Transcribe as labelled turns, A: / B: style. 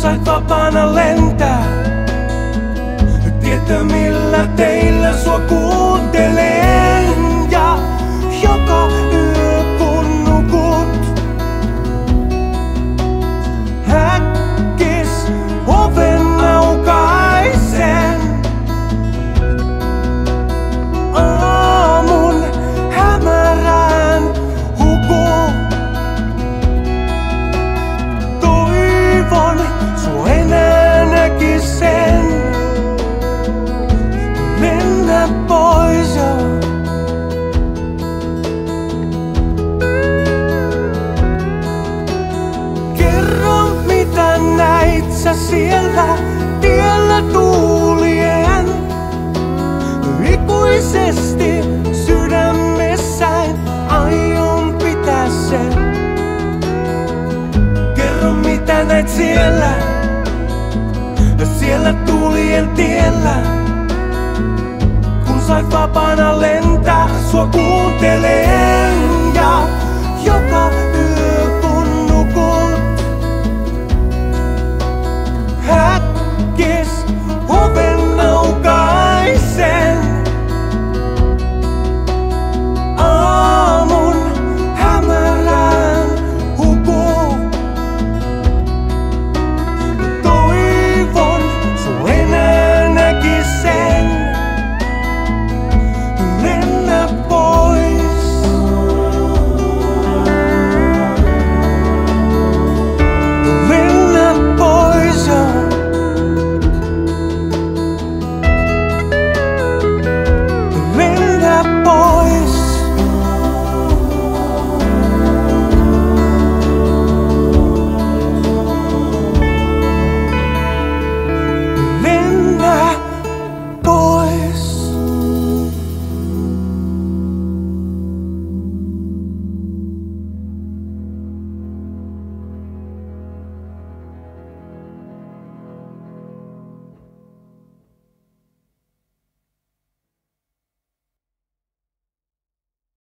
A: sait vapaana lentää. Tietää millä teillä sua kuuntelen. Ja joka yö kun nukut, häkkis oven aukaisen. Aamun hämärään huku. Toivon sua enää näkisen. Mennä pois jo. Kerro mitä näit sä siellä tiellä tuulien. Ikuisesti sydämessäin aion pitää sen. Kerro mitä näit siellä tuulien tiellä. Kun sait vapaana lentää, sua kuuntelen. Ja joka